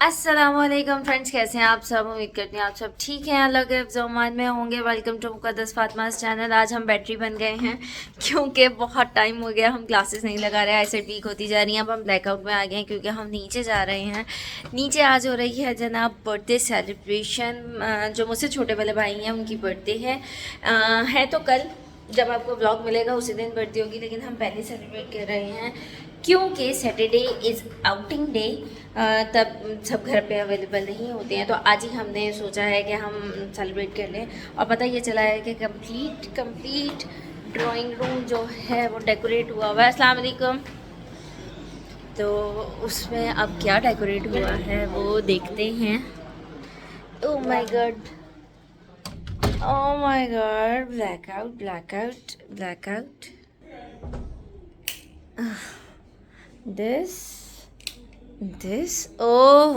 अस्सलामुअलैकुम फ्रेंड्स, कैसे हैं आप सब। उम्मीद करती हैं आप सब ठीक हैं, अल्लाह के हिफ्ज़-ओ-अमान में होंगे। Welcome to Muqaddas Fatima's channel. आज हम बैटरी बन गए हैं क्योंकि बहुत टाइम हो गया हम क्लासेस नहीं लगा रहे, ऐसे वीक होती जा रही हैं। अब हम ब्लैकआउट में आ गए हैं क्योंकि हम नीचे जा रहे हैं। नीचे आज हो रही है जनाब बर्थडे सेलिब्रेशन। जो मुझसे छोटे वाले भाई हैं उनकी बर्थडे है तो कल जब आपको ब्लॉग मिलेगा उसी दिन बर्थडे होगी, लेकिन हम पहले सेलिब्रेट कर रहे हैं क्योंकि सैटरडे इज़ आउटिंग डे। तब सब घर पे अवेलेबल नहीं होते हैं, तो आज ही हमने सोचा है कि हम सेलिब्रेट कर लें। और पता ये चला है कि कंप्लीट ड्राइंग रूम जो है वो डेकोरेट हुआ हुआ है। अस्सलाम वालेकुम। तो उसमें अब क्या डेकोरेट हुआ है वो देखते हैं। Oh my God, oh my God, blackout blackout blackout. This, oh,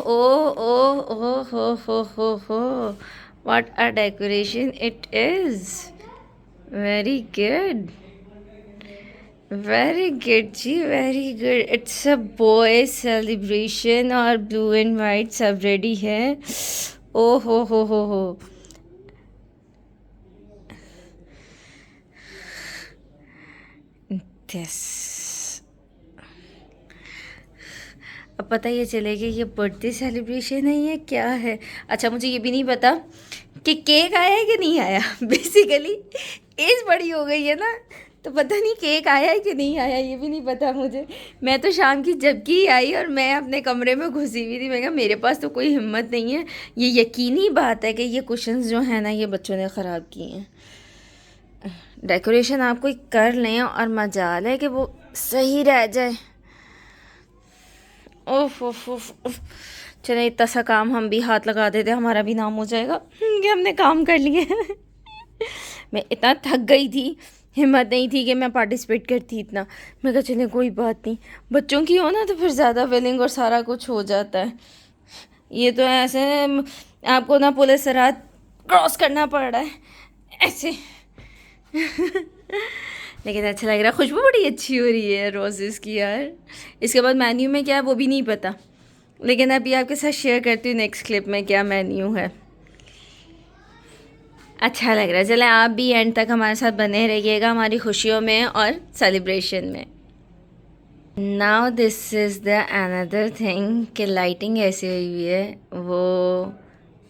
what a decoration it is. Very good, very good ji, very good. It's a boys celebration और blue and white सब ready है। ओ हो this। अब पता ये चलेगा ये birthday celebration है या क्या है। अच्छा, मुझे ये भी नहीं पता कि केक आया है कि नहीं आया। बेसिकली एज बड़ी हो गई है ना, तो पता नहीं केक आया है कि नहीं आया, ये भी नहीं पता मुझे। मैं तो शाम की जबकि आई और मैं अपने कमरे में घुसी हुई थी, मैं कहा मेरे पास तो कोई हिम्मत नहीं है। ये यकीनी बात है कि ये कुशन्स जो है ना ये बच्चों ने ख़राब किए हैं। डेकोरेशन आप कोई कर लें और मजाल है कि वो सही रह जाए। ओफ ओफ ओफ ओफ। चले इतना सा काम हम भी हाथ लगा देते, हमारा भी नाम हो जाएगा कि हमने काम कर लिए। मैं इतना थक गई थी, हिम्मत नहीं थी कि मैं पार्टिसिपेट करती इतना। मैं कहा चले कोई बात नहीं, बच्चों की हो ना तो फिर ज़्यादा फीलिंग और सारा कुछ हो जाता है। ये तो ऐसे आपको ना पुलिस रात क्रॉस करना पड़ रहा है ऐसे। लेकिन अच्छा लग रहा है, खुशबू बड़ी अच्छी हो रही है रोज़ेस की यार। इसके बाद मेन्यू में क्या है वो भी नहीं पता, लेकिन अभी आपके साथ शेयर करती हूँ नेक्स्ट क्लिप में क्या मेन्यू है। अच्छा लग रहा है। चलें आप भी एंड तक हमारे साथ बने रहिएगा हमारी खुशियों में और सेलिब्रेशन में। Now this is the another thing कि लाइटिंग ऐसी हुई हुई है वो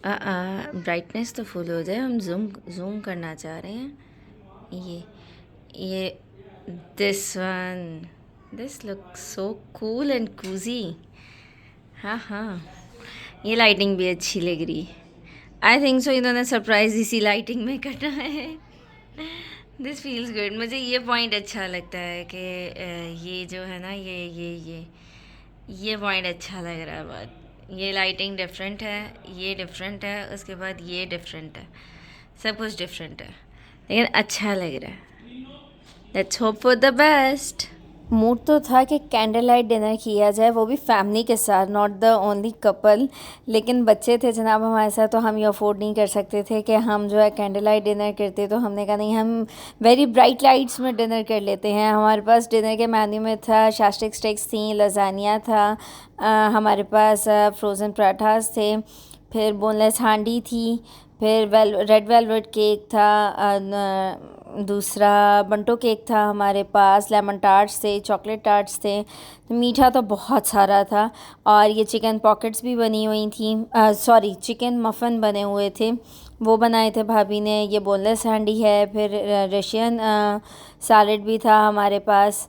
ब्राइटनेस तो फुल हो जाए, हम जूम करना चाह रहे हैं। ये this look so cool and cosy. हाँ, ये लाइटिंग भी अच्छी लग रही। आई थिंक सो इन्होंने सरप्राइज इसी लाइटिंग में करना है। This feels good. मुझे ये पॉइंट अच्छा लगता है कि ये जो है ना ये पॉइंट अच्छा लग रहा है बहुत। ये लाइटिंग डिफरेंट है, ये डिफरेंट है, उसके बाद ये डिफरेंट है, सब कुछ डिफरेंट है, लेकिन अच्छा लग रहा है। Let's hope for the best. Mood तो था कि कैंडल लाइट डिनर किया जाए, वो भी फैमिली के साथ, नॉट द ओनली कपल। लेकिन बच्चे थे जनाब हमारे साथ, तो हम ये अफोर्ड नहीं कर सकते थे कि हम जो है कैंडल लाइट डिनर करते। तो हमने कहा नहीं, हम वेरी ब्राइट लाइट्स में डिनर कर लेते हैं। हमारे पास डिनर के मेन्यू में था शास्टिक स्टिक्स थी, लजानिया था, हमारे पास फ्रोज़न पराठास थे, फिर बोनलेस हांडी थी, फिर रेड वेलवेट केक था, दूसरा बंटो केक था हमारे पास, लेमन टार्ट्स थे, चॉकलेट टार्ट्स थे। तो मीठा तो बहुत सारा था। और ये चिकन पॉकेट्स भी बनी हुई थी, सॉरी चिकन मफ़न बने हुए थे, वो बनाए थे भाभी ने। ये बोनलेस हैंडी है। फिर रशियन सैलेड भी था हमारे पास।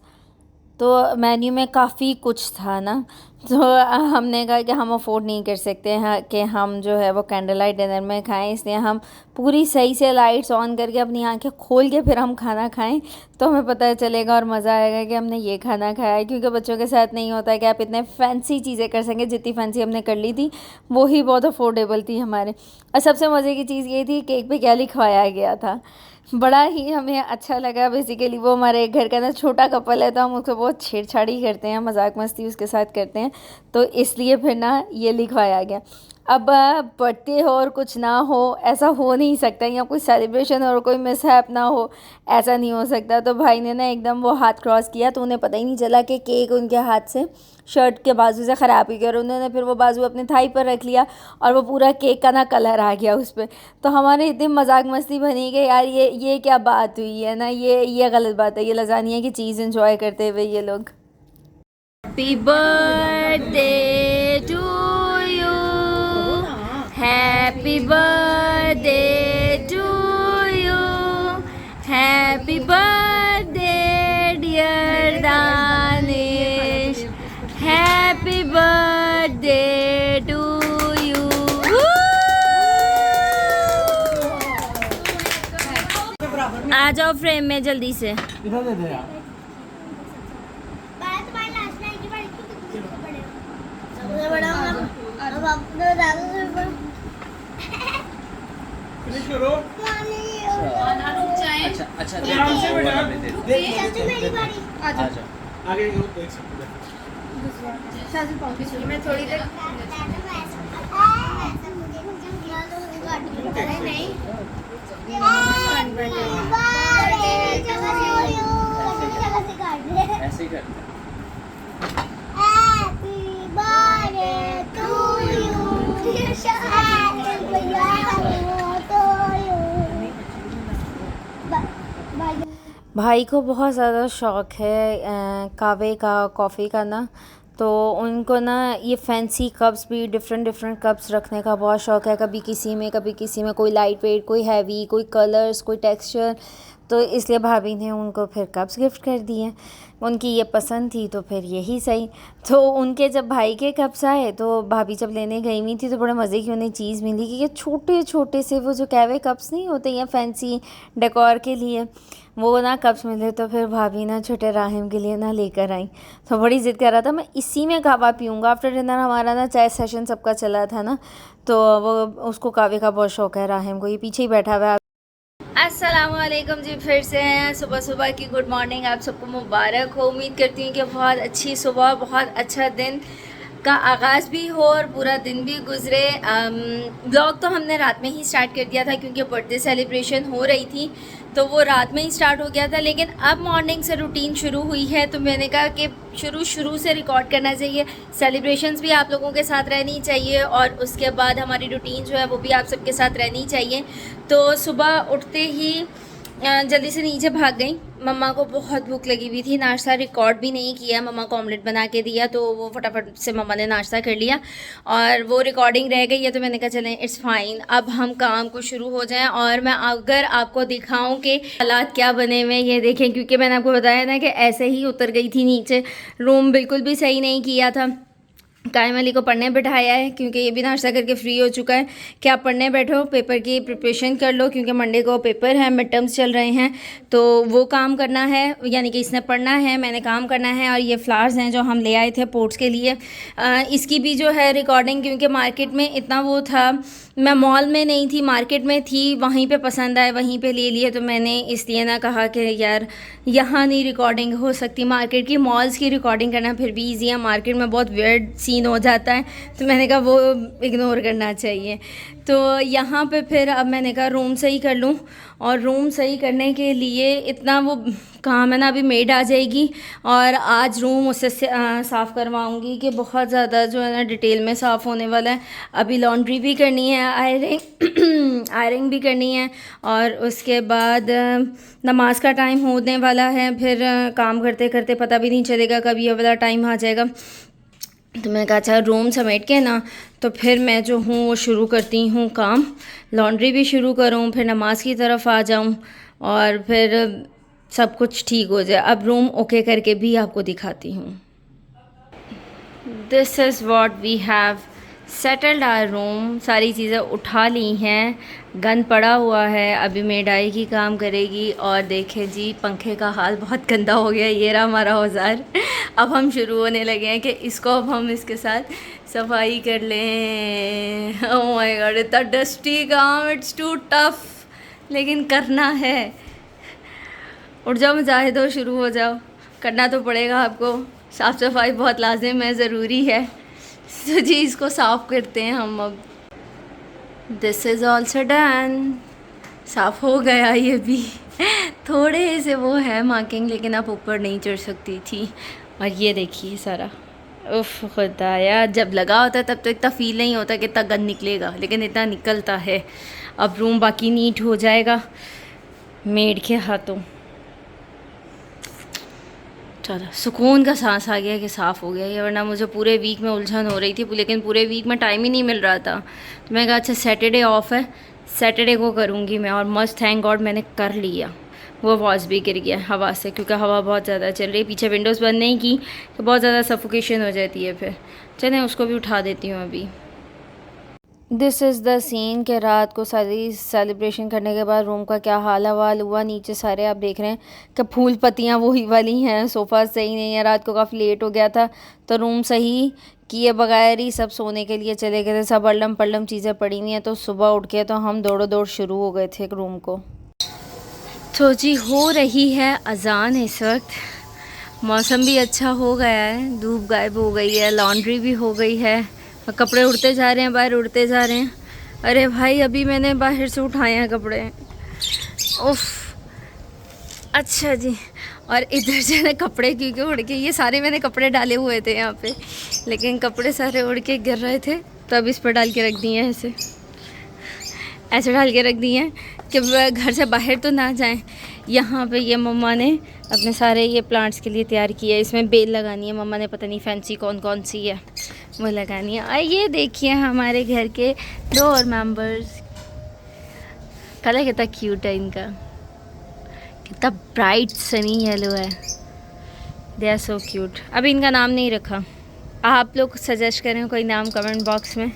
तो मेन्यू में काफ़ी कुछ था ना, तो हमने कहा कि हम अफोर्ड नहीं कर सकते हैं कि हम जो है वो कैंडल लाइट डिनर में खाएं, इसलिए हम पूरी सही से लाइट्स ऑन करके अपनी आंखें खोल के फिर हम खाना खाएं, तो हमें पता चलेगा और मज़ा आएगा कि हमने ये खाना खाया है। क्योंकि बच्चों के साथ नहीं होता है कि आप इतने फैंसी चीज़ें कर सकें। जितनी फैंसी हमने कर ली थी वो ही बहुत अफोर्डेबल थी हमारे। और सबसे मज़े की चीज़ ये थी केक पे क्या लिखवाया गया था, बड़ा ही हमें अच्छा लगा। बेसिकली वो हमारे घर का ना छोटा कपल है, तो हम उसको बहुत छेड़छाड़ी करते हैं, मजाक मस्ती उसके साथ करते हैं, तो इसलिए फिर ना ये लिखवाया गया। अब बर्थडे हो और कुछ ना हो, ऐसा हो नहीं सकता, या कोई सेलिब्रेशन और कोई मिसहैप ना हो, ऐसा नहीं हो सकता। तो भाई ने ना एकदम वो हाथ क्रॉस किया तो उन्हें पता ही नहीं चला कि केक उनके हाथ से शर्ट के बाजू से ख़राब ही गया, और उन्होंने फिर वो बाजू अपने थाई पर रख लिया और वो पूरा केक का ना कलर आ गया उस पर। तो हमारे इतनी मजाक मस्ती बनी कि यार ये क्या बात हुई है ना, ये गलत बात है, ये लजानिया की चीज़ इंजॉय करते हुए ये लोग। Happy birthday to you, happy birthday to you, happy birthday dear Danish, happy birthday to you. आ जाओ फ्रेम में जल्दी से। इधर दे दे यार। फिनिश करो। अच्छा अच्छा आराम से बेटा। मेरी बारी। आजा आगे देख सकते हो। मैं थोड़ी देर नहीं ऐसे ही करते हैं। भाई को बहुत ज़्यादा शौक़ है कहवे का, कॉफ़ी का ना, तो उनको ना ये फैंसी कप्स भी, डिफरेंट डिफरेंट कप्स रखने का बहुत शौक़ है। कभी किसी में कोई लाइट वेट, कोई हैवी, कोई कलर्स, कोई टेक्सचर। तो इसलिए भाभी ने उनको फिर कप्स गिफ्ट कर दिए। उनकी ये पसंद थी तो फिर यही सही। तो उनके जब भाई के कप्स आए तो भाभी जब लेने गई हुई थी तो बड़े मज़े की उन्हें चीज़ मिली कि ये छोटे छोटे से वो जो कहवे कप्स नहीं होते या फैंसी डेकोर के लिए, वो ना कप्स मिले। तो फिर भाभी ना छोटे राहिम के लिए ना लेकर आई। तो बड़ी ज़िद कर रहा था मैं इसी में कहवा पीऊँगा। आफ्टर डिनर हमारा ना चाय सेशन सबका चला था ना, तो वो उसको कहवे का बहुत शौक़ है राहिम को। ये पीछे ही बैठा हुआ है। अस्सलामुअलैकुम जी, फिर से हैं सुबह सुबह की गुड मॉर्निंग आप सबको मुबारक हो। उम्मीद करती हूँ कि बहुत अच्छी सुबह, बहुत अच्छा दिन का आगाज़ भी हो और पूरा दिन भी गुज़रे। ब्लॉग तो हमने रात में ही स्टार्ट कर दिया था क्योंकि बर्थडे सेलिब्रेशन हो रही थी, तो वो रात में ही स्टार्ट हो गया था। लेकिन अब मॉर्निंग से रूटीन शुरू हुई है तो मैंने कहा कि शुरू से रिकॉर्ड करना चाहिए। सेलिब्रेशंस भी आप लोगों के साथ रहनी चाहिए और उसके बाद हमारी रूटीन जो है वो भी आप सबके साथ रहनी चाहिए। तो सुबह उठते ही जल्दी से नीचे भाग गई। मम्मा को बहुत भूख लगी हुई थी, नाश्ता रिकॉर्ड भी नहीं किया। मम्मा को ऑमलेट बना के दिया तो वो फटाफट से मम्मा ने नाश्ता कर लिया और वो रिकॉर्डिंग रह गई है। तो मैंने कहा चलें इट्स फाइन, अब हम काम को शुरू हो जाएं। और मैं अगर आपको दिखाऊं कि हालात क्या बने हुए ये देखें, क्योंकि मैंने आपको बताया ना कि ऐसे ही उतर गई थी नीचे। रूम बिल्कुल भी सही नहीं किया था। कायम अली को पढ़ने बिठाया है क्योंकि ये भी नाश्ता करके फ्री हो चुका है कि आप पढ़ने बैठो, पेपर की प्रिपरेशन कर लो क्योंकि मंडे को पेपर है, मिड टर्म्स चल रहे हैं तो वो काम करना है, यानी कि इसने पढ़ना है, मैंने काम करना है। और ये फ्लावर्स हैं जो हम ले आए थे पोर्ट्स के लिए, इसकी भी जो है रिकॉर्डिंग, क्योंकि मार्केट में इतना वो था, मैं मॉल में नहीं थी मार्केट में थी, वहीं पे पसंद आए वहीं पे ले लिए। तो मैंने इसलिए ना कहा कि यार यहाँ नहीं रिकॉर्डिंग हो सकती, मार्केट की, मॉल्स की रिकॉर्डिंग करना फिर भी ईजी है, मार्केट में बहुत वियर्ड सीन हो जाता है। तो मैंने कहा वो इग्नोर करना चाहिए। तो यहाँ पे फिर अब मैंने कहा रूम सही कर लूँ, और रूम सही करने के लिए इतना वो काम है ना, अभी मेड आ जाएगी और आज रूम उससे साफ़ करवाऊँगी कि बहुत ज़्यादा जो है ना डिटेल में साफ़ होने वाला है। अभी लॉन्ड्री भी करनी है, आयरन भी करनी है, और उसके बाद नमाज का टाइम होने वाला है। फिर काम करते करते पता भी नहीं चलेगा कब ये वाला टाइम आ जाएगा। तो मैंने कहा अच्छा रूम समेट के ना तो फिर मैं जो हूँ वो शुरू करती हूँ काम, लॉन्ड्री भी शुरू करूँ, फिर नमाज की तरफ आ जाऊँ और फिर सब कुछ ठीक हो जाए। अब रूम ओके करके भी आपको दिखाती हूँ। This is what we have settled our room. सारी चीज़ें उठा ली हैं, गंद पड़ा हुआ है, अभी मेड आएगी काम करेगी। और देखें जी पंखे का हाल बहुत गंदा हो गया, ये रहा हमारा औजार। अब हम शुरू होने लगे हैं कि इसको अब हम इसके साथ सफाई कर लें। ओह माय गॉड, इतना डस्टी काम, इट्स टू टफ, लेकिन करना है। उठ जाओ मुजाहिदो, शुरू हो जाओ, करना तो पड़ेगा आपको। साफ़ सफाई बहुत लाजिम है, ज़रूरी है। तो जी इसको साफ़ करते हैं हम अब। This is also done. साफ हो गया ये भी। थोड़े से वो है मार्किंग, लेकिन आप ऊपर नहीं चढ़ सकती थी। और ये देखिए सारा, उफ खुदाया, जब लगा होता है तब तो इतना फील नहीं होता कि इतना गंद निकलेगा, लेकिन इतना निकलता है। अब रूम बाकी नीट हो जाएगा मेड के हाथों। चलो सुकून का सांस आ गया कि साफ़ हो गया ये, वरना मुझे पूरे वीक में उलझन हो रही थी, लेकिन पूरे वीक में टाइम ही नहीं मिल रहा था। तो मैं कहा अच्छा सैटरडे ऑफ है, सैटरडे को करूँगी मैं। और मस्त थैंक गॉड मैंने कर लिया। वो वॉच भी गिर गया हवा से, क्योंकि हवा बहुत ज़्यादा चल रही है। पीछे विंडोज़ बंद नहीं की तो बहुत ज़्यादा सफोकेशन हो जाती है फिर। चलें उसको भी उठा देती हूँ अभी। दिस इज़ द सीन के रात को सारी सेलिब्रेशन करने के बाद रूम का क्या हाल हवाल हुआ। नीचे सारे आप देख रहे हैं कि फूल पत्तियाँ वही वाली हैं, सोफ़ा सही नहीं है। रात को काफ़ी लेट हो गया था तो रूम सही किए बगैर ही सब सोने के लिए चले गए थे। सब अल्लम पल्लम चीज़ें पड़ी हुई हैं। तो सुबह उठ के तो हम दौड़ो दौड़ शुरू हो गए थे रूम को। तो जी हो रही है अजान इस वक्त। मौसम भी अच्छा हो गया है, धूप गायब हो गई है, लॉन्ड्री भी हो गई है, और कपड़े उड़ते जा रहे हैं, बाहर उड़ते जा रहे हैं। अरे भाई अभी मैंने बाहर से उठाए हैं कपड़े, उफ। अच्छा जी, और इधर से ना कपड़े क्योंकि उड़ के, ये सारे मैंने कपड़े डाले हुए थे यहाँ पे, लेकिन कपड़े सारे उड़ के गिर रहे थे तो अब इस पर डाल के रख दिए हैं। ऐसे डाल के रख दिए हैं कि घर से बाहर तो ना जाएं। यहाँ पे ये मम्मा ने अपने सारे ये प्लांट्स के लिए तैयार किया है। इसमें बेल लगानी है मम्मा ने, पता नहीं फैंसी कौन कौन सी है वो लगानी है। और ये देखिए हमारे घर के 2 और मेंबर्स, कलर कितना क्यूट है इनका, कितना ब्राइट सनी येलो है। They are so cute. अभी इनका नाम नहीं रखा, आप लोग सजेस्ट करें कोई नाम कमेंट बॉक्स में।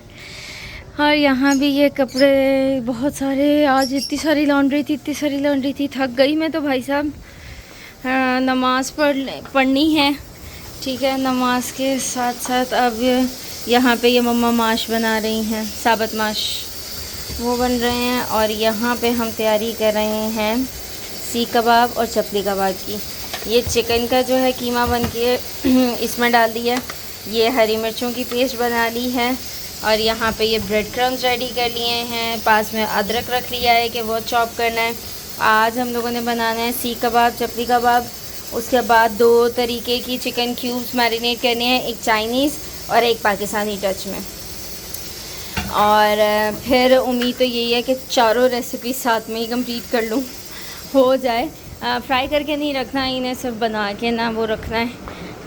और यहाँ भी ये कपड़े बहुत सारे, आज इतनी सारी लॉन्ड्री थी, थक गई मैं तो भाई साहब। नमाज़ पढ़नी है, ठीक है। नमाज के साथ साथ अब यहाँ पे ये मम्मा माश बना रही हैं, साबत माश वो बन रहे हैं। और यहाँ पे हम तैयारी कर रहे हैं सीख कबाब और चपली कबाब की। ये चिकन का जो है कीमा बन के इसमें डाल दिया, ये हरी मिर्चों की पेस्ट बना ली है, और यहाँ पे ये ब्रेड क्रम्स रेडी कर लिए हैं। पास में अदरक रख लिया है कि वो चॉप करना है। आज हम लोगों ने बनाना है सीख कबाब, चपली कबाब। उसके बाद 2 तरीके की चिकन क्यूब्स मैरिनेट करने हैं, एक चाइनीज़ और एक पाकिस्तानी टच में। और फिर उम्मीद तो यही है कि चारों रेसिपी साथ में ही कंप्लीट कर लूँ, हो जाए। फ्राई करके नहीं रखना, इन्हें सिर्फ बना के ना वो रखना है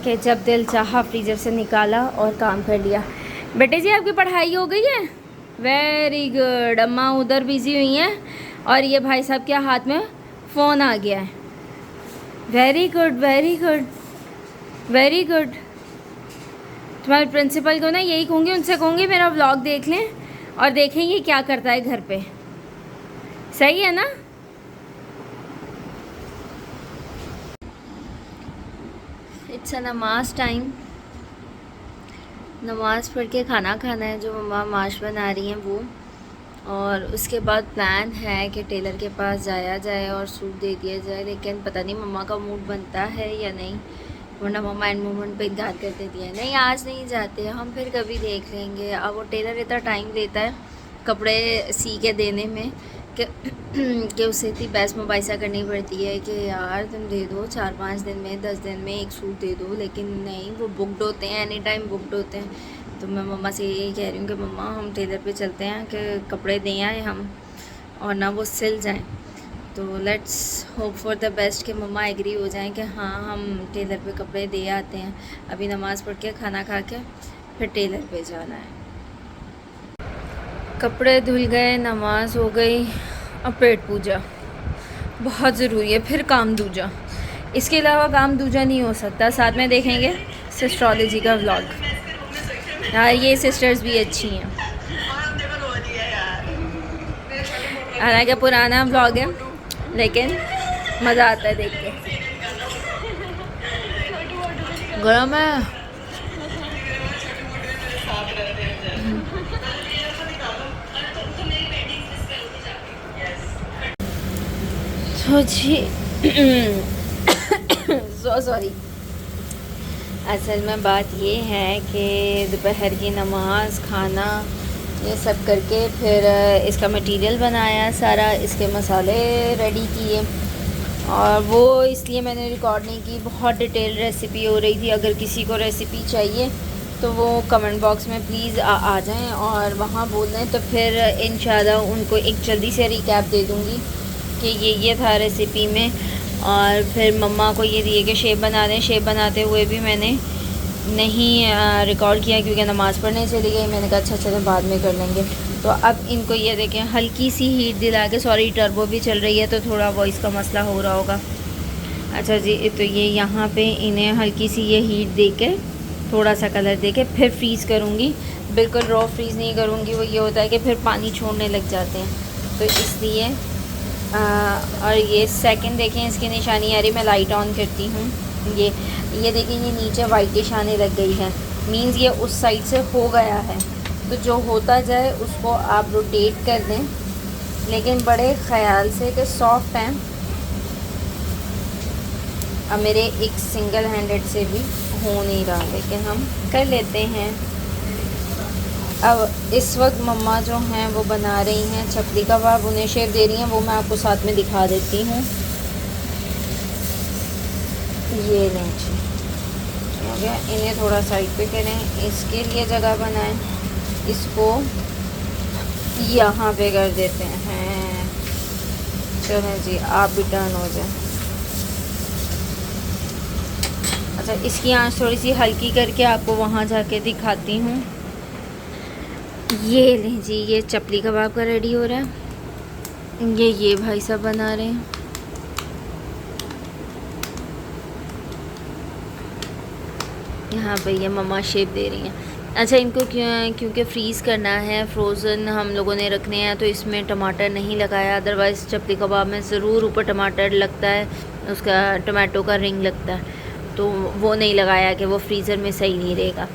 कि जब दिल चाहा फ्रीज़र से निकाला और काम कर लिया। बेटे जी आपकी पढ़ाई हो गई है? Very good. अम्मा उधर बिज़ी हुई हैं और ये भाई साहब के हाथ में फ़ोन आ गया है। Very good very good very good. तुम्हारे प्रिंसिपल को ना यही कहूँगी, उनसे कहूँगी मेरा व्लॉग देख लें और देखें ये क्या करता है घर पे। सही है ना? इट्स अ नमाज टाइम। नमाज़ पढ़ के खाना खाना है, जो मम्मा माश बना रही हैं वो। और उसके बाद प्लान है कि टेलर के पास जाया जाए और सूट दे दिया जाए, लेकिन पता नहीं मम्मा का मूड बनता है या नहीं, वरना मम्मा एंड मोमेंट पे इनकार कर देती है, नहीं आज नहीं जाते, हम फिर कभी देख लेंगे। अब वो टेलर इतना टाइम लेता है कपड़े सी के देने में कि उसे इतनी बहस मुबाइसा करनी पड़ती है कि यार तुम दे दो 4-5 दिन में, 10 दिन में एक सूट दे दो, लेकिन नहीं, वो बुकड होते हैं, एनी टाइम बुकड होते हैं। तो मैं मम्मा से यही कह रही हूँ कि मम्मा हम टेलर पे चलते हैं कि कपड़े दें आए हम, और ना वो सिल जाएं। तो let's hope for the best कि मम्मा एग्री हो जाएं कि हाँ हम टेलर पे कपड़े दे आते हैं। अभी नमाज़ पढ़ के खाना खा के फिर टेलर पे जाना है। कपड़े धुल गए, नमाज हो गई, अब पेट पूजा बहुत ज़रूरी है, फिर काम दूजा। इसके अलावा काम दूजा नहीं हो सकता। साथ में देखेंगे सिस्ट्रोलॉजी का व्लॉग। यार ये सिस्टर्स भी अच्छी हैं, हालांकि पुराना व्लॉग है लेकिन मज़ा आता है देख के। गरम है। तो जी सॉरी, असल में बात ये है कि दोपहर की नमाज, खाना ये सब करके फिर इसका मटेरियल बनाया सारा, इसके मसाले रेडी किए। और वो इसलिए मैंने रिकॉर्ड नहीं की, बहुत डिटेल रेसिपी हो रही थी। अगर किसी को रेसिपी चाहिए तो वो कमेंट बॉक्स में प्लीज़ आ जाएं और वहाँ बोल दें, तो फिर इंशाल्लाह उनको एक जल्दी से रिकैप दे दूँगी कि ये था रेसिपी में। और फिर मम्मा को ये दिए कि शेप बना दें। शेप बनाते हुए भी मैंने नहीं रिकॉर्ड किया क्योंकि नमाज़ पढ़ने चली गई। मैंने कहा अच्छा चलो बाद में कर लेंगे। तो अब इनको ये देखें हल्की सी हीट दिला के, सॉरी टर्बो भी चल रही है तो थोड़ा वॉइस का मसला हो रहा होगा। अच्छा जी, तो ये यहाँ पे इन्हें हल्की सी ये हीट दे के, थोड़ा सा कलर दे के फिर फ्रीज़ करूँगी। बिल्कुल रॉ फ्रीज़ नहीं करूँगी, वो ये होता है कि फिर पानी छोड़ने लग जाते हैं, तो इसलिए और ये सेकंड देखें इसकी निशानी आ रही, मैं लाइट ऑन करती हूँ। ये देखें ये नीचे वाइटिश आने लग गई है, मींस ये उस साइड से हो गया है। तो जो होता जाए उसको आप रोटेट कर दें, लेकिन बड़े ख़याल से कि सॉफ्ट हैं। अब मेरे एक सिंगल हैंडेड से भी हो नहीं रहा, लेकिन हम कर लेते हैं। अब इस वक्त मम्मा जो हैं वो बना रही हैं चपली कबाब, उन्हें शेप दे रही हैं, वो मैं आपको साथ में दिखा देती हूँ। ये लें जी, हो गया। इन्हें थोड़ा साइड पे करें, इसके लिए जगह बनाएं, इसको यहाँ पे कर देते हैं। चलें जी, आप भी टर्न हो जाए। अच्छा, इसकी आंच थोड़ी सी हल्की करके आपको वहाँ जाके दिखाती हूँ। ये लें जी, ये चपली कबाब का रेडी हो रहा है। ये भाई साहब बना रहे हैं। यहाँ पे ये मम्मा शेप दे रही हैं। अच्छा, इनको क्योंकि फ्रीज़ करना है, फ्रोज़न हम लोगों ने रखने हैं, तो इसमें टमाटर नहीं लगाया। अदरवाइज़ चपली कबाब में ज़रूर ऊपर टमाटर लगता है, उसका टमाटो का रिंग लगता है, तो वो नहीं लगाया कि वो फ्रीज़र में सही नहीं रहेगा।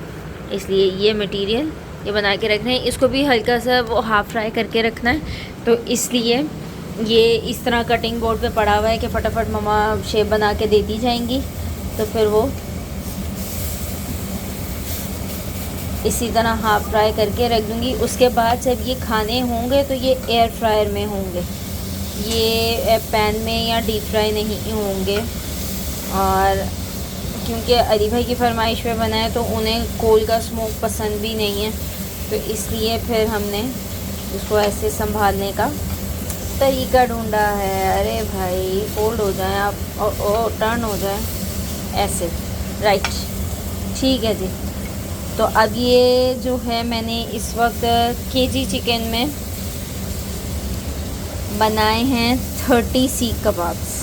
इसलिए ये मटेरियल ये बना के रखना है। इसको भी हल्का सा वो हाफ़ फ्राई करके रखना है, तो इसलिए ये इस तरह कटिंग बोर्ड पे पड़ा हुआ है कि फटाफट मम्मा शेप बना के देती जाएंगी। तो फिर वो इसी तरह हाफ़ फ्राई करके रख दूँगी। उसके बाद जब ये खाने होंगे तो ये एयर फ्रायर में होंगे, ये पैन में या डीप फ्राई नहीं होंगे। और क्योंकि अली भाई की फरमाइश पे बनाए तो उन्हें कोल का स्मोक पसंद भी नहीं है, तो इसलिए फिर हमने उसको ऐसे संभालने का तरीका ढूंढा है। अरे भाई फोल्ड हो जाए आप, और टर्न हो जाए ऐसे, राइट, ठीक है जी। तो अब ये जो है मैंने इस वक्त केजी चिकन में बनाए हैं 30 सीख कबाब्स,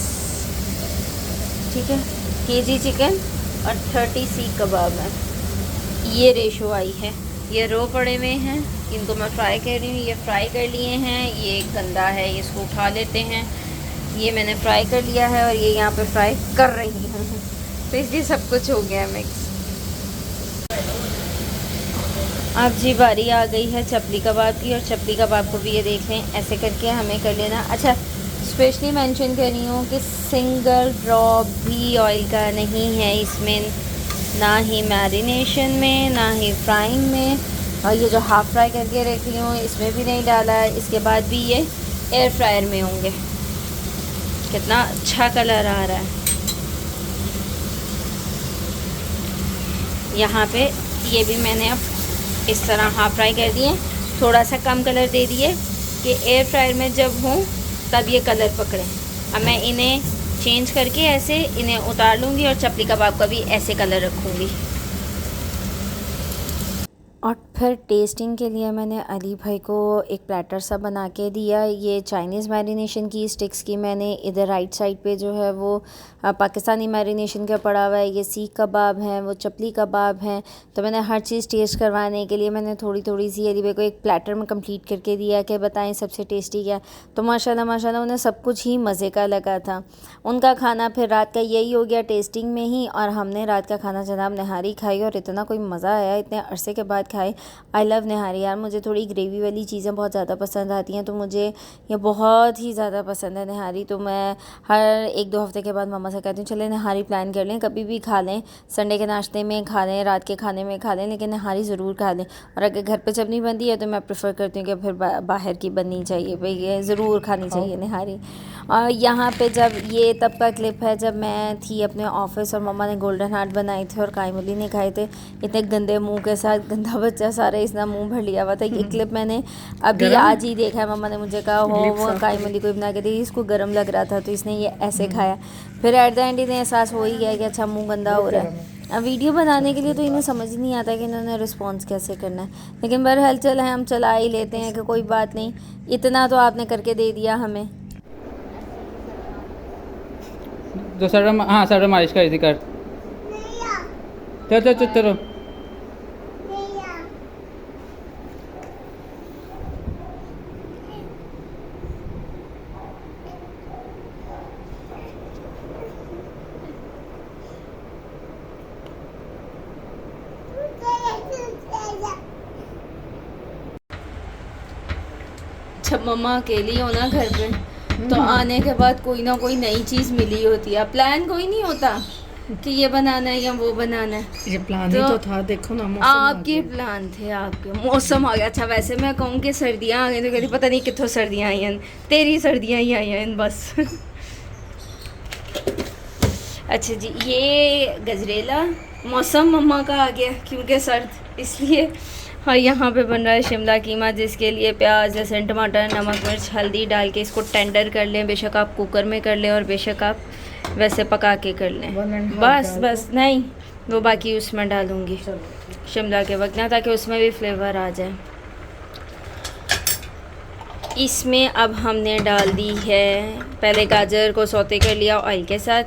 ठीक है। केजी चिकन और 30 सीख कबाब है, ये रेशो आई है। ये रो पड़े हुए हैं, इनको मैं फ्राई कर रही हूँ। ये फ्राई कर लिए हैं, ये गंदा है, इसको उठा लेते हैं। ये मैंने फ्राई कर लिया है और ये यहाँ पे फ्राई कर रही हूँ, तो इसलिए सब कुछ हो गया मिक्स। अब जी बारी आ गई है चपली कबाब की, और चपली कबाब को भी ये देख लें ऐसे करके हमें कर लेना। अच्छा, स्पेशली मेंशन कर रही हूँ कि सिंगल ड्रॉप भी ऑयल का नहीं है इसमें, ना ही मैरिनेशन में, ना ही फ्राइंग में। और ये जो हाफ़ फ्राई करके रखी हूँ इसमें भी नहीं डाला है। इसके बाद भी ये एयर फ्रायर में होंगे। कितना अच्छा कलर आ रहा है यहाँ पे। ये भी मैंने अब इस तरह हाफ़ फ्राई कर दिए, थोड़ा सा कम कलर दे दिए कि एयर फ्रायर में जब हों तब ये कलर पकड़ें। अब मैं इन्हें चेंज करके ऐसे इन्हें उतार लूँगी और चपली कबाब का भी ऐसे कलर रखूँगी। और फिर टेस्टिंग के लिए मैंने अली भाई को एक प्लेटर सा बना के दिया। ये चाइनीज़ मैरिनेशन की स्टिक्स की मैंने इधर राइट साइड पे जो है वो पाकिस्तानी मैरिनेशन का पड़ा हुआ है। ये सीख कबाब हैं, वो चपली कबाब हैं। तो मैंने हर चीज़ टेस्ट करवाने के लिए मैंने थोड़ी थोड़ी सी अली भाई को एक प्लेटर में कंप्लीट करके दिया कि बताएं सबसे टेस्टी क्या। तो माशाल्लाह माशाल्लाह उन्हें सब कुछ ही मज़े का लगा था। उनका खाना फिर रात का यही हो गया टेस्टिंग में ही, और हमने रात का खाना जनाब नहारी खाई और इतना कोई मज़ा आया, इतने अरसे के बाद खाए। आई लव निहारी यार, मुझे थोड़ी ग्रेवी वाली चीज़ें बहुत ज़्यादा पसंद आती हैं, तो मुझे ये बहुत ही ज़्यादा पसंद है निहारी। तो मैं हर 1-2 हफ्ते के बाद मम्मा से कहती हूँ चले निहारी प्लान कर लें, कभी भी खा लें, संडे के नाश्ते में खा लें, रात के खाने में खा लें, लेकिन निहारी ज़रूर खा लें। और अगर घर पे जब नहीं बनती है तो मैं प्रेफर करती हूँ कि फिर बाहर की बननी चाहिए, भाई ये ज़रूर खानी चाहिए निहारी। और यहाँ पे जब ये तब का क्लिप है जब मैं थी अपने ऑफिस और मम्मा ने गोल्डन हार्ट बनाए थे और कायमली ने खाए थे, इतने गंदे मुंह के साथ, गंदा बच्चा सारा इसने मुंह भर लिया हुआ था। ये क्लिप मैंने अभी आज ही देखा है, मम्मा ने मुझे कहा हो वो कायमली को बना के दी, इसको गर्म लग रहा था तो इसने ये ऐसे खाया। फिर एट द एंड इन्हें एहसास हो ही गया कि अच्छा मुँह गंदा हो रहा है। अब वीडियो बनाने के लिए तो इन्हें समझ नहीं आता कि इन्होंने रिस्पॉन्स कैसे करना है, लेकिन बहरहाल चल है, हम चला ही लेते हैं कि कोई बात नहीं, इतना तो आपने करके दे दिया हमें। जो सर हाँ सर मालिश कर थी कर चलो चलो चलो चलो जब मम्मा अकेली हो ना घर पे तो आने के बाद कोई ना कोई नई चीज़ मिली होती है, प्लान कोई नहीं होता कि ये बनाना है या वो बनाना है। ये प्लान ही तो था, देखो ना मौसम आपके प्लान थे, आपके मौसम आ गया। अच्छा वैसे मैं कहूँ कि सर्दियाँ आ गई तो कहती पता नहीं कितों सर्दियाँ आई हैं, तेरी सर्दियाँ ही आई हैं बस। अच्छा जी, ये गजरेला मौसम मम्मा का आ गया क्योंकि सर्द इसलिए। और यहाँ पे बन रहा है शिमला कीमा, जिसके लिए प्याज, लहसुन, टमाटर, नमक, मिर्च, हल्दी डाल के इसको टेंडर कर लें। बेशक आप कुकर में कर लें और बेशक आप वैसे पका के कर लें। बस नहीं, वो बाकी उसमें डालूँगी शिमला के वक्त ना, ताकि उसमें भी फ्लेवर आ जाए। इसमें अब हमने डाल दी है, पहले गाजर को सौते कर लिया ऑयल के साथ,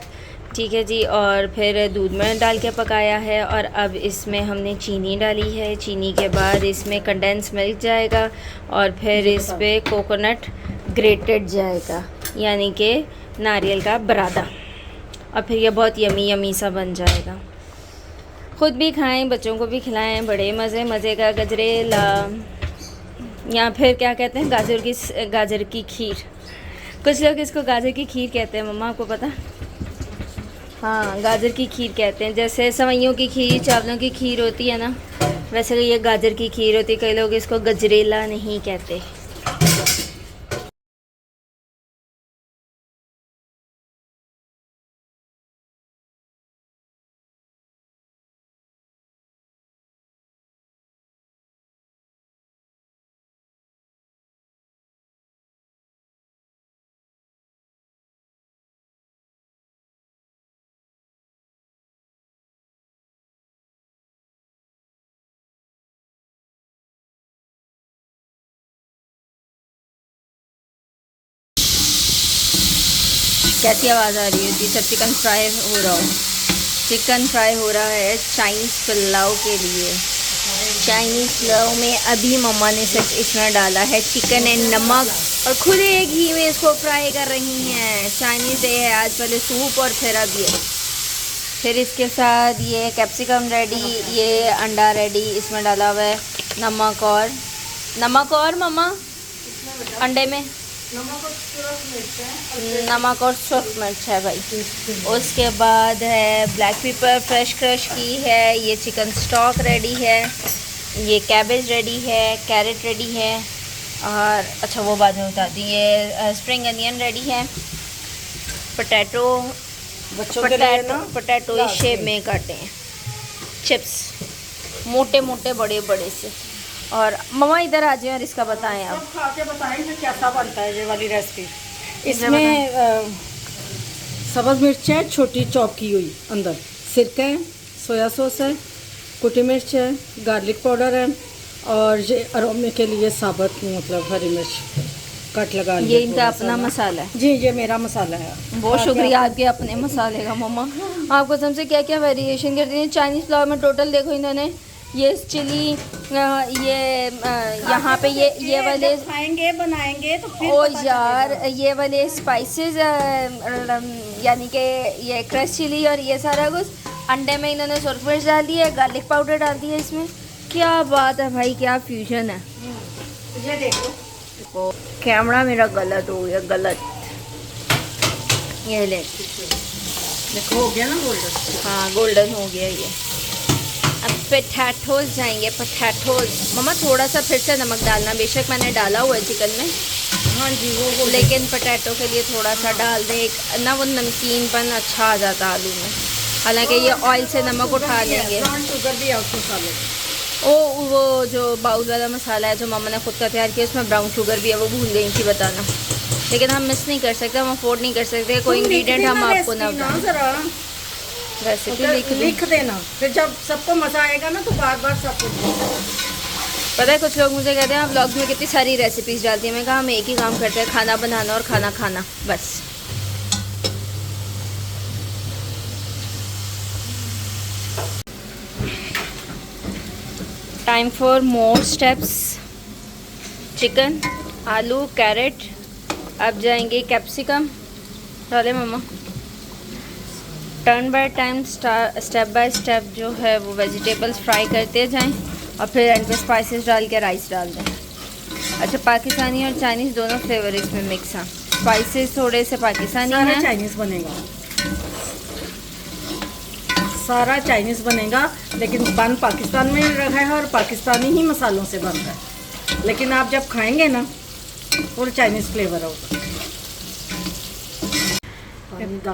ठीक है जी, और फिर दूध में डाल के पकाया है। और अब इसमें हमने चीनी डाली है, चीनी के बाद इसमें कंडेंस मिल्क जाएगा और फिर इस पर कोकोनट ग्रेटेड जाएगा, यानी कि नारियल का बरादा, और फिर ये बहुत यमी यमी सा बन जाएगा। ख़ुद भी खाएं, बच्चों को भी खिलाएं, बड़े मज़े का गजरेला, या फिर क्या कहते हैं गाजर की खीर। कुछ लोग इसको गाजर की खीर कहते हैं, मम्मा आपको पता? हाँ, गाजर की खीर कहते हैं, जैसे सेवइयों की खीर, चावलों की खीर होती है ना, वैसे ये गाजर की खीर होती है। कई लोग इसको गजरेला नहीं कहते। कैसी आवाज़ आ रही है जी? सब चिकन फ्राई हो रहा हो, चिकन फ्राई हो रहा है चाइनीज़ पुलाव के लिए। चाइनीज़ पुलाव में अभी मम्मा ने सिर्फ इसमें डाला है चिकन एंड नमक, और खुद एक घी में इसको फ्राई कर रही हैं। चाइनीज़ डे है आज, पहले सूप और फिर अब ये, फिर इसके साथ ये कैप्सिकम रेडी, ये अंडा रेडी, इसमें डाला हुआ है नमक और मम्मा अंडे में नमक और सुरख मिर्च है भाई। उसके बाद है ब्लैक पेपर फ्रेश क्रश की है, ये चिकन स्टॉक रेडी है, ये कैबेज रेडी है, कैरेट रेडी है, और अच्छा वो बाद में बता दी, ये स्प्रिंग अनियन रेडी है, पोटैटो इस शेप में काटे हैं, चिप्स मोटे मोटे बड़े बड़े से। और मम्मा इधर आ जाए और इसका बताएं आप। खा के बताएंगे कैसा बनता है ये वाली रेसिपी। इसमें सब्ज़ मिर्च है छोटी चॉप की हुई, अंदर सिरका है, सोया सॉस है, कुटी मिर्च है, गार्लिक पाउडर है, और ये अरोमे के लिए साबुत मतलब हरी मिर्च कट लगा लिया। ये इनका अपना मसाला है जी, ये मेरा मसाला है। बहुत शुक्रिया आपके अपने मसाले का मम्मा। आपको सबसे क्या क्या वेरिएशन करती हैं चाइनीज़ पुलाव में। टोटल देखो इन्होंने ये चिली, ये यहाँ पे ये वाले खाएंगे बनाएंगे तो फिर ओ यार, ये वाले स्पाइसेस, यानी कि ये क्रश चिली और ये सारा कुछ। अंडे में इन्होंने सुरख मिर्च डाल दी है, गार्लिक पाउडर डाल दी है इसमें, क्या बात है भाई, क्या फ्यूजन है। ये देखो, कैमरा मेरा गलत हो गया, गलत। ये ले, देखो हो गया ना गोल्डन। हाँ गोल्डन हो गया ये। अब पोटैटोज जाएंगे, पोटैटोज। मम्मा थोड़ा सा फिर से नमक डालना, बेशक मैंने डाला हुआ है चिकन में, हाँ जी वो लेकिन पोटैटो के लिए थोड़ा सा डाल दें, एक ना वो नमकीनपन अच्छा आ जाता आलू में। हालांकि ये ऑयल से नमक उठा लेंगे। ब्राउन शुगर भी है उस मसाले में। वो जो बाउल वाला मसाला है जो मम्मा ने खुद का तैयार किया, उसमें ब्राउन शुगर भी है, वो भूल गई थी बताना। लेकिन हम मिस नहीं कर सकते, हम अफोर्ड नहीं कर सकते, कोई इंग्रेडिएंट हम आपको ना बताएं। जरा रेसिपी लिख देना, फिर जब सबको मजा आएगा ना तो बार बार सब कुछ। पता है कुछ लोग मुझे कहते हैं आप व्लॉग्स में कितनी सारी रेसिपीज़ डालती हैं। मैं कहा हम एक ही काम करते हैं, खाना बनाना और खाना खाना, बस। Time for more steps. Chicken, आलू, कैरेट, अब जाएंगे कैप्सिकम। डाले मम्मा। Turn by time, step by step जो है वो वेजिटेबल्स फ्राई करते जाएं और फिर एंड पे स्पाइसेस डाल के राइस डाल दें। अच्छा, पाकिस्तानी और चाइनीज़ दोनों फ्लेवर इसमें मिक्स हैं। स्पाइसेस थोड़े से पाकिस्तानी सारा हैं। चाइनीज़ बनेगा, सारा चाइनीज़ बनेगा, लेकिन बन पाकिस्तान में रखा है और पाकिस्तानी ही मसालों से बन रहा है। लेकिन आप जब खाएंगे ना फुल चाइनीज़ फ्लेवर होगा।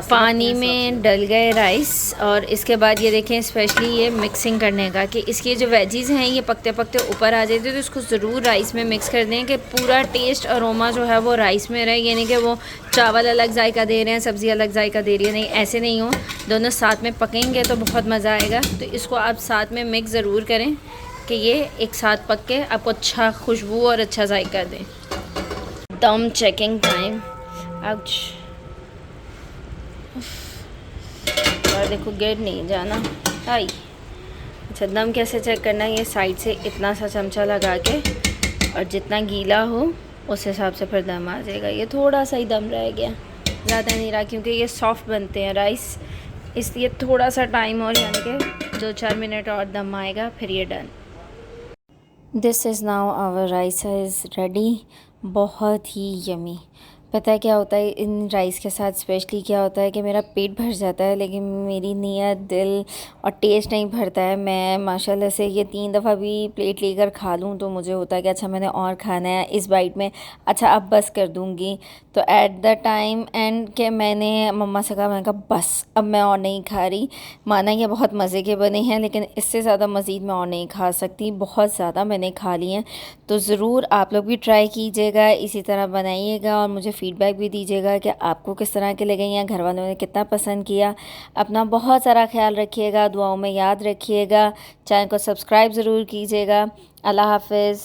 पानी में डल गए राइस, और इसके बाद ये देखें स्पेशली ये मिक्सिंग करने का कि इसकी जो वेजीज़ हैं ये पकते पकते ऊपर आ जाते, तो इसको ज़रूर राइस में मिक्स कर दें कि पूरा टेस्ट अरोमा जो है वो राइस में रहे। यानी कि वो चावल अलग जायका दे रहे हैं, सब्ज़ी अलग जायका दे रही है, नहीं ऐसे नहीं हो। दोनों साथ में पकेंगे तो बहुत मज़ा आएगा। तो इसको आप साथ में मिक्स ज़रूर करें कि ये एक साथ पक के आपको अच्छा खुशबू और अच्छा जायका दें। दम चेकिंग टाइम। आउच, और देखो गिर नहीं जाना। आई, अच्छा दम कैसे चेक करना है, ये साइड से इतना सा चमचा लगा के, और जितना गीला हो उस हिसाब से फिर दम आ जाएगा। ये थोड़ा सा ही दम रह गया, ज़्यादा नहीं रहा, क्योंकि ये सॉफ्ट बनते हैं राइस, इसलिए थोड़ा सा टाइम और, यानी कि 2-4 मिनट और दम आएगा, फिर ये done. This is now our rice is ready. बहुत ही यमी। पता है क्या होता है इन राइस के साथ, स्पेशली क्या होता है कि मेरा पेट भर जाता है, लेकिन मेरी नीयत, दिल और टेस्ट नहीं भरता है। मैं माशाल्लाह से ये 3 दफ़ा भी प्लेट लेकर खा लूँ तो मुझे होता है कि अच्छा मैंने और खाना है इस बाइट में, अच्छा अब बस कर दूँगी। तो एट द टाइम एंड के मैंने मम्मा से कहा, मैंने कहा बस अब मैं और नहीं खा रही। माना ये बहुत मज़े के बने हैं, लेकिन इससे ज़्यादा मज़ीद मैं और नहीं खा सकती, बहुत ज़्यादा मैंने खा लिए हैं। तो ज़रूर आप लोग भी ट्राई कीजिएगा, इसी तरह बनाइएगा और मुझे फीडबैक भी दीजिएगा कि आपको किस तरह के लगे या घर वालों ने कितना पसंद किया। अपना बहुत सारा ख्याल रखिएगा, दुआओं में याद रखिएगा, चैनल को सब्सक्राइब ज़रूर कीजिएगा। अल्लाह हाफ़िज़।